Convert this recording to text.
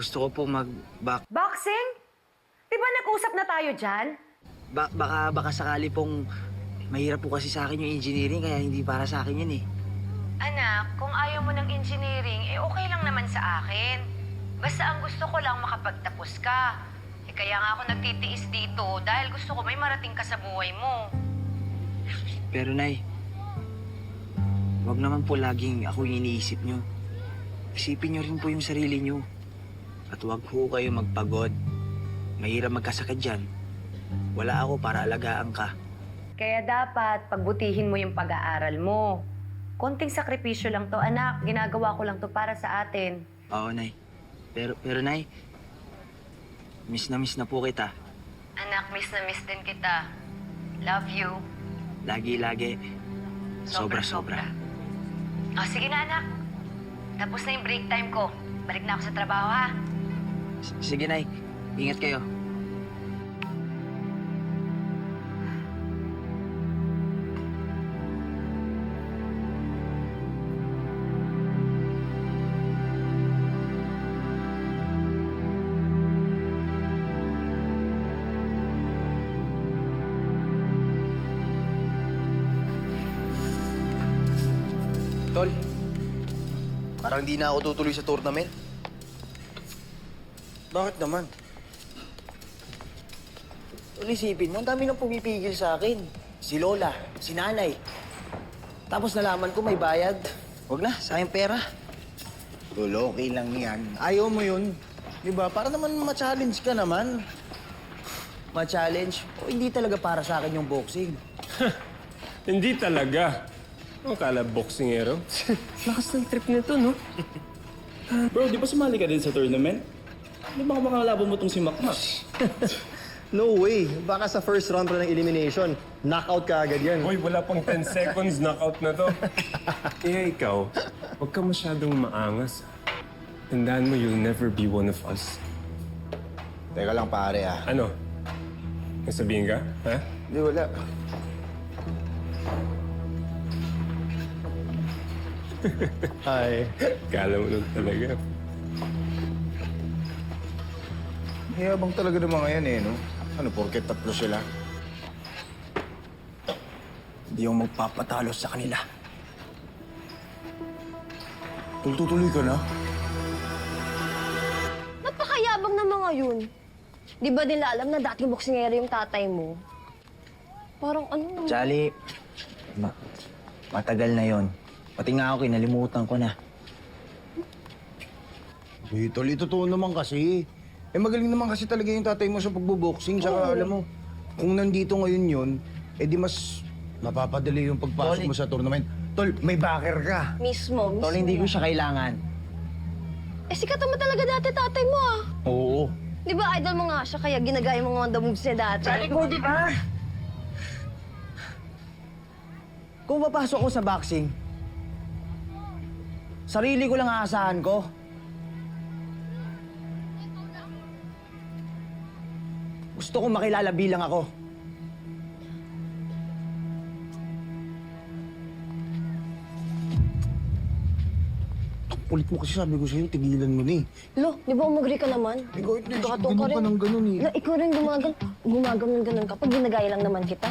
Gusto ko po mag-back... Boxing? Di ba nag-usap na tayo dyan? Baka sakali pong mahirap po kasi sa akin yung engineering kaya hindi para sa akin yun eh. Anak, kung ayaw mo ng engineering, okay lang naman sa akin. Basta ang gusto ko lang makapagtapos ka. Kaya nga ako nagtitiis dito dahil gusto ko may marating ka sa buhay mo. Pero Nay, wag naman po laging ako yung iniisip nyo. Isipin nyo rin po yung sarili nyo. At wag po kayo magpagod. Mahirap magkasakit dyan. Wala ako para alagaan ka. Kaya dapat pagbutihin mo yung pag-aaral mo. Konting sakripisyo lang to, anak. Ginagawa ko lang to para sa atin. Oo, Nay. Pero Nay, miss na po kita. Anak, miss na miss din kita. Love you. Lagi. Sobra-sobra. O, sige na, anak. Tapos na yung break time ko. Balik na ako sa trabaho, ha? Sige, Nay. Ingat kayo. Tol, parang di na ako tutuloy sa tournament. Bakit naman? Tol, isipin mo, ang dami nang pumipigil sa akin. Si Lola, si Nanay. Tapos nalaman ko may bayad. Huwag na, sayang pera. Tol, okay lang yan. Ayaw mo yun. Diba? Para naman ma-challenge ka naman. Ma-challenge? O hindi talaga para sa akin yung boxing. Hindi talaga. Ang kala boksingero. Lakas ng trip nito, no? Bro, di ba sumali ka din sa tournament? Di ba makalabo mo tong si Makmak? No way. Baka sa first round pa ng elimination, knockout ka agad yan. Hoy, wala pang 10 seconds, knockout na to. Eh, ikaw, huwag ka masyadong maangas. Tandaan mo, you'll never be one of us. Teka lang pare ah. Ano? May sabihin ka? Ha? Hindi, wala. Hi. Kala mo lang talaga. Mayabang talaga ng mga yan eh, no? Ano, porket tatlo sila? Hindi yung magpapatalo sa kanila. Tutuloy ka na? Napakayabang ng mga yun. Di ba nila alam na dating boksingero yung tatay mo? Parang ano? Chali, matagal na yon. Pati nga ako, kinalimutan ko na. Uy, tol, totoo naman kasi. Eh, magaling naman kasi talaga yung tatay mo sa pagboboxing. Saka, alam mo, kung nandito ngayon yun, eh di mas mapapadali yung pagpasok mo sa tournament. Tol, may backer ka. Mismo. Tol, hindi ko siya kailangan. Eh, sikat naman talaga dati tatay mo ah. Oo. Di ba idol mo nga siya kaya ginagaya mo mga moves niya dati? Chali ko, di ba? Kung papasok ko sa boxing, sarili ko lang aasahan ko. Gusto ko makilala bilang ako. Kulit mo kasi sabi ko sa'yo, tigilan mo na eh. Lo, di ba umagri ka naman? Ikaw, Gato ganun ka ng ganun eh. Na ikaw rin gumaganon ka pag ginagaya lang naman kita.